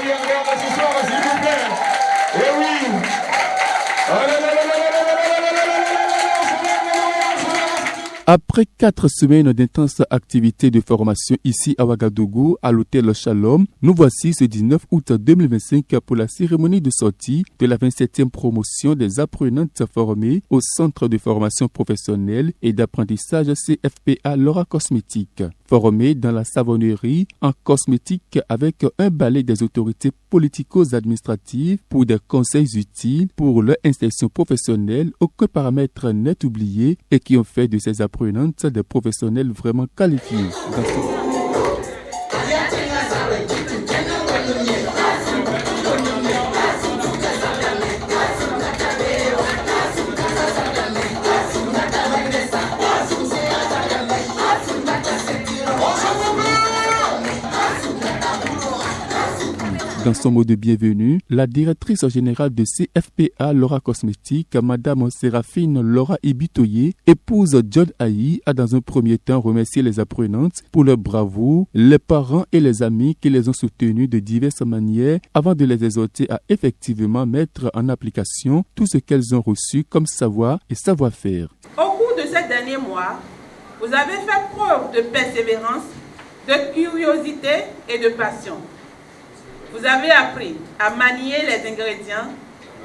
ce soir, s'il vous plaît. Eh oui. Après 4 semaines d'intenses activités de formation ici à Ouagadougou, à l'hôtel Shalom, nous voici ce 19 août 2025 pour la cérémonie de sortie de la 27e promotion des apprenantes formées au Centre de formation professionnelle et d'apprentissage CFPA Laura Cosmétique. Formées dans la savonnerie en cosmétique avec un balai des autorités politico-administratives pour des conseils utiles pour leur insertion professionnelle, aucun paramètre n'est oublié et qui ont fait de ces apprenantes des professionnels vraiment qualifiés. Dans son mot de bienvenue, la directrice générale de CFPA Laura Cosmétique, Madame Séraphine Laura Ibitoye, épouse John Ayi, a dans un premier temps remercié les apprenantes pour leur bravoure, les parents et les amis qui les ont soutenues de diverses manières avant de les exhorter à effectivement mettre en application tout ce qu'elles ont reçu comme savoir et savoir-faire. Au cours de ces derniers mois, vous avez fait preuve de persévérance, de curiosité et de passion. Vous avez appris à manier les ingrédients,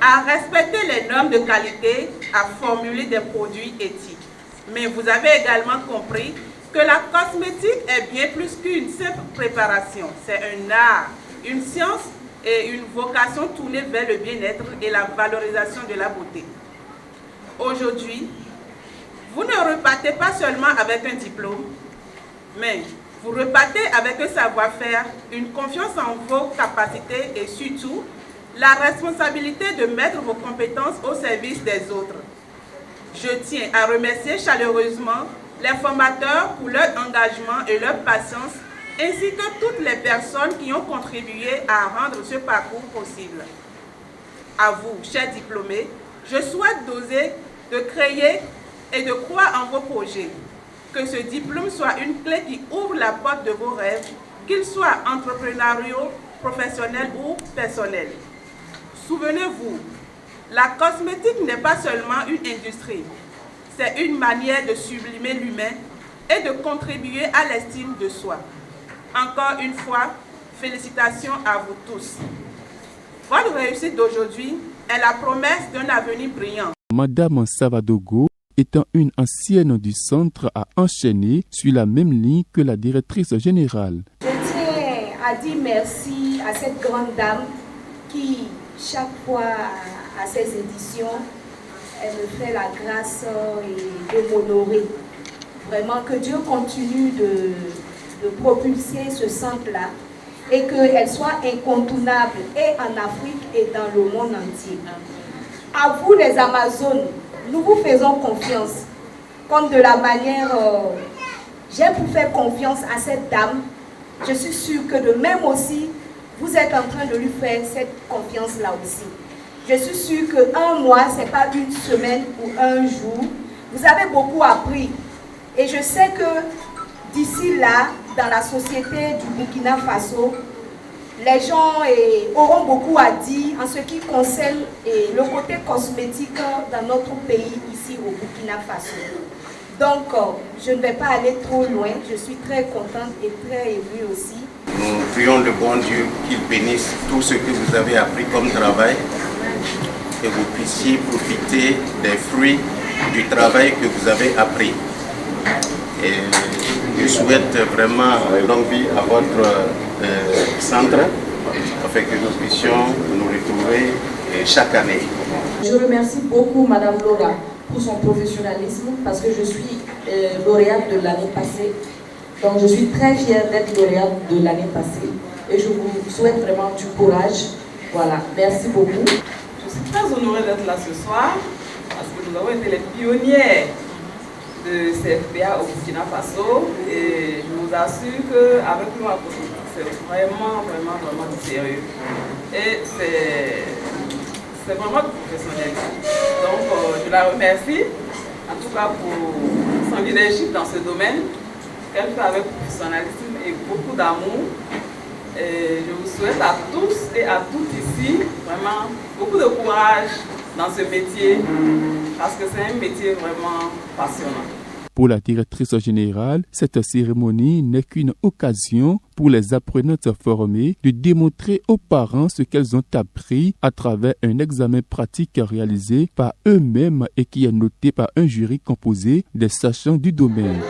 à respecter les normes de qualité, à formuler des produits éthiques. Mais vous avez également compris que la cosmétique est bien plus qu'une simple préparation. C'est un art, une science et une vocation tournée vers le bien-être et la valorisation de la beauté. Aujourd'hui, vous ne repartez pas seulement avec un diplôme, mais vous repartez avec un savoir-faire, une confiance en vos capacités et surtout la responsabilité de mettre vos compétences au service des autres. Je tiens à remercier chaleureusement les formateurs pour leur engagement et leur patience, ainsi que toutes les personnes qui ont contribué à rendre ce parcours possible. À vous, chers diplômés, je souhaite d'oser, de créer et de croire en vos projets. Que ce diplôme soit une clé qui ouvre la porte de vos rêves, qu'ils soient entrepreneuriaux, professionnels ou personnels. Souvenez-vous, la cosmétique n'est pas seulement une industrie, c'est une manière de sublimer l'humain et de contribuer à l'estime de soi. Encore une fois, félicitations à vous tous. Votre réussite d'aujourd'hui est la promesse d'un avenir brillant. Madame Savadogo, étant une ancienne du centre, a enchaîné sur la même ligne que la directrice générale. Je tiens à dire merci à cette grande dame qui, chaque fois à ses éditions, elle me fait la grâce de m'honorer. Vraiment, que Dieu continue de propulser ce centre-là et qu'elle soit incontournable et en Afrique et dans le monde entier. À vous les Amazones, nous vous faisons confiance, comme de la manière j'ai pu faire confiance à cette dame. Je suis sûre que de même aussi, vous êtes en train de lui faire cette confiance-là aussi. Je suis sûre qu'un mois, ce n'est pas une semaine ou un jour. Vous avez beaucoup appris. Et je sais que d'ici là, dans la société du Burkina Faso, les gens auront beaucoup à dire en ce qui concerne le côté cosmétique dans notre pays, ici au Burkina Faso. Donc, je ne vais pas aller trop loin. Je suis très contente et très émue aussi. Nous prions le bon Dieu qu'il bénisse tout ce que vous avez appris comme travail et vous puissiez profiter des fruits du travail que vous avez appris. Et je souhaite vraiment longue vie à votre centre afin que nous puissions nous retrouver chaque année. Je remercie beaucoup Madame Laura pour son professionnalisme parce que je suis lauréate de l'année passée. Donc je suis très fière d'être lauréate de l'année passée et je vous souhaite vraiment du courage. Voilà, merci beaucoup. Je suis très honorée d'être là ce soir parce que nous avons été les pionnières de CFPA au Burkina Faso et je vous assure qu'avec nous à côté, c'est vraiment du sérieux et c'est vraiment du professionnel. Donc je la remercie en tout cas pour son leadership dans ce domaine qu'elle fait avec professionnalisme et beaucoup d'amour Et je vous souhaite à tous et à toutes ici vraiment beaucoup de courage dans ce métier parce que c'est un métier vraiment passionnant. Pour la directrice générale, cette cérémonie n'est qu'une occasion pour les apprenantes formées de démontrer aux parents ce qu'elles ont appris à travers un examen pratique réalisé par eux-mêmes et qui est noté par un jury composé des sachants du domaine.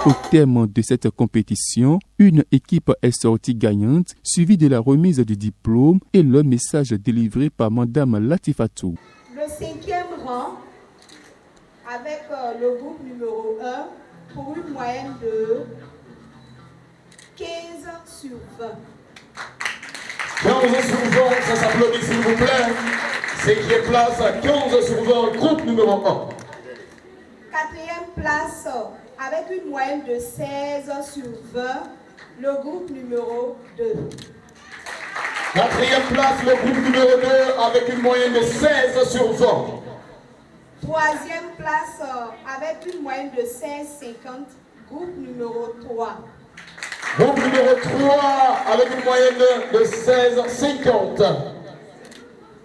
Au terme de cette compétition, une équipe est sortie gagnante, suivie de la remise du diplôme et le message délivré par Madame Latifatou. Le 5e rang, avec le groupe numéro 1, pour une moyenne de 15 sur 20. 15 sur 20, ça s'applaudit s'il vous plaît. C'est qui est place à 15 sur 20, groupe numéro 1. 4e place, avec une moyenne de 16 sur 20, le groupe numéro 2. 4e place, le groupe numéro 2, avec une moyenne de 16 sur 20. 3e place, avec une moyenne de 16,50, groupe numéro 3. Groupe numéro 3, avec une moyenne de 16,50.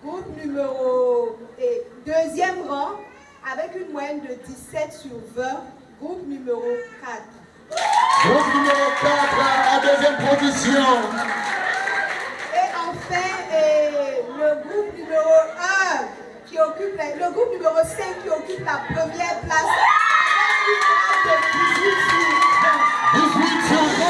Groupe numéro 2e rang, avec une moyenne de 17 sur 20, groupe numéro 4. Groupe numéro 4, en deuxième position. Et enfin, le groupe numéro 1, le groupe numéro 5 qui occupe la première place, avec une moyenne de 18 sur 20.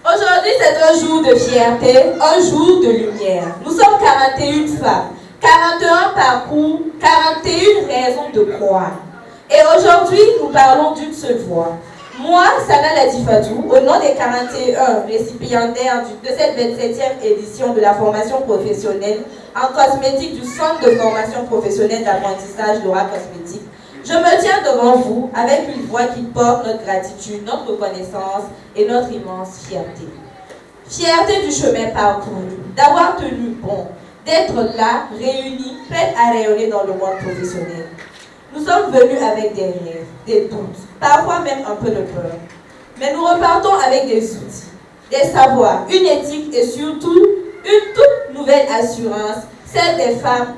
Aujourd'hui, c'est un jour de fierté, un jour de lumière. Nous sommes 41 femmes, 41 parcours, 41 raisons de croire. Et aujourd'hui, nous parlons d'une seule voix. Moi, Sana Latifatou, au nom des 41 récipiendaires de cette 27e édition de la formation professionnelle en cosmétique du Centre de formation professionnelle d'apprentissage Laura Cosmétique, je me tiens devant vous avec une voix qui porte notre gratitude, notre reconnaissance et notre immense fierté. Fierté du chemin parcouru, d'avoir tenu bon, d'être là, réunis, prêts à rayonner dans le monde professionnel. Nous sommes venus avec des rêves, des doutes, parfois même un peu de peur. Mais nous repartons avec des outils, des savoirs, une éthique et surtout une toute nouvelle assurance, celle des femmes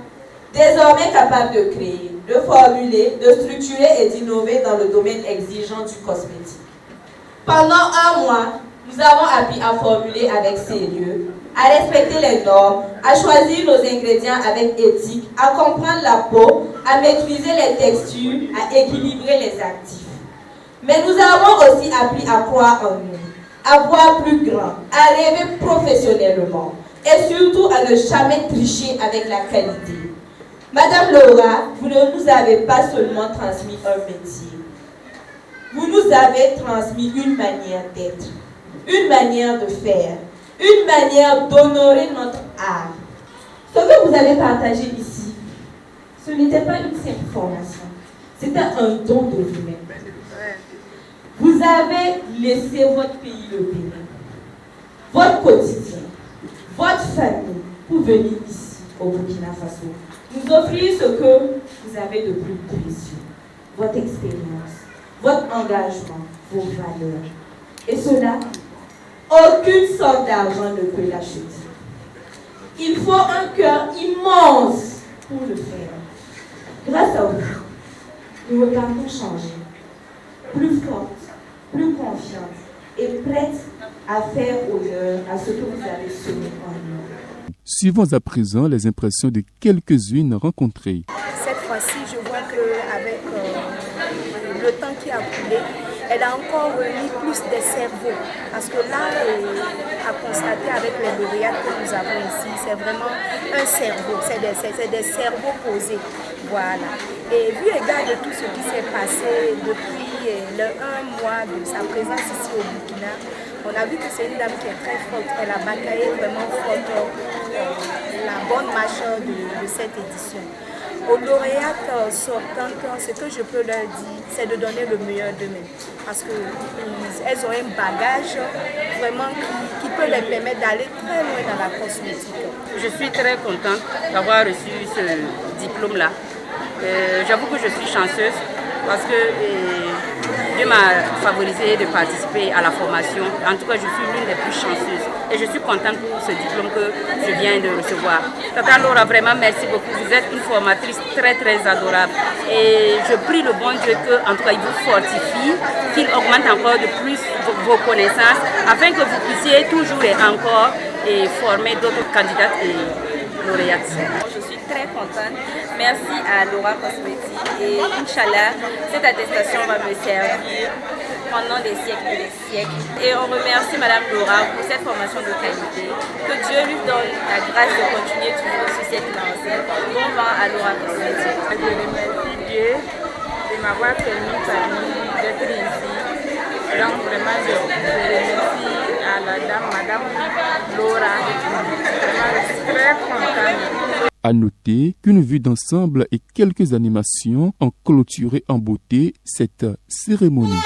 désormais capables de créer, de formuler, de structurer et d'innover dans le domaine exigeant du cosmétique. Pendant un mois, nous avons appris à formuler avec sérieux, à respecter les normes, à choisir nos ingrédients avec éthique, à comprendre la peau, à maîtriser les textures, à équilibrer les actifs. Mais nous avons aussi appris à croire en nous, à voir plus grand, à rêver professionnellement et surtout à ne jamais tricher avec la qualité. Madame Laura, vous ne nous avez pas seulement transmis un métier. Vous nous avez transmis une manière d'être, une manière de faire, une manière d'honorer notre art. Ce que vous avez partagé ici, ce n'était pas une simple formation, c'était un don de vous-même. Vous avez laissé votre pays le Bénin, votre quotidien, votre famille pour venir ici au Burkina Faso, nous offrir ce que vous avez de plus précieux, votre expérience, votre engagement, vos valeurs. Et cela, aucune somme d'argent ne peut l'acheter. Il faut un cœur immense pour le faire. Grâce à vous, nous nous partons changer, plus forte, plus confiante et prête à faire honneur à ce que vous avez semé en nous. Suivons à présent les impressions de quelques-unes rencontrées. Cette fois-ci, je vois qu'avec le temps qui a coulé, elle a encore remis plus de cerveaux. Parce que là, à constater avec les lauréats que nous avons ici, c'est vraiment un cerveau, c'est des cerveaux posés. Voilà. Et vu égard de tout ce qui s'est passé depuis le 1 mois de sa présence ici au Burkina, on a vu que c'est une dame qui est très forte. Elle a bataillé vraiment fort pour la bonne marche de cette édition. Aux lauréates sortantes, ce que je peux leur dire, c'est de donner le meilleur d'eux-mêmes. Parce qu'elles ont un bagage vraiment qui peut les permettre d'aller très loin dans la cosmétique. Je suis très contente d'avoir reçu ce diplôme-là. J'avoue que je suis chanceuse parce que Dieu m'a favorisé de participer à la formation. En tout cas, je suis l'une des plus chanceuses. Et je suis contente pour ce diplôme que je viens de recevoir. Tata Laura, vraiment merci beaucoup. Vous êtes une formatrice très très adorable. Et je prie le bon Dieu qu'en tout cas, il vous fortifie, qu'il augmente encore de plus vos connaissances, afin que vous puissiez toujours et encore former d'autres candidates et lauréates. Je suis très contente. Merci à Laura Cosmétique et Inch'Allah, cette attestation va me servir pendant des siècles et des siècles. Et on remercie Madame Laura pour cette formation de qualité. Que Dieu lui donne la grâce de continuer toujours sur cette lancée. Bon vent à Laura Cosmétique. Je remercie Dieu de m'avoir permis d'être ici. Donc vraiment, je remercie à la dame, Madame Laura. Vraiment, je suis très contente. À noter qu'une vue d'ensemble et quelques animations ont clôturé en beauté cette cérémonie.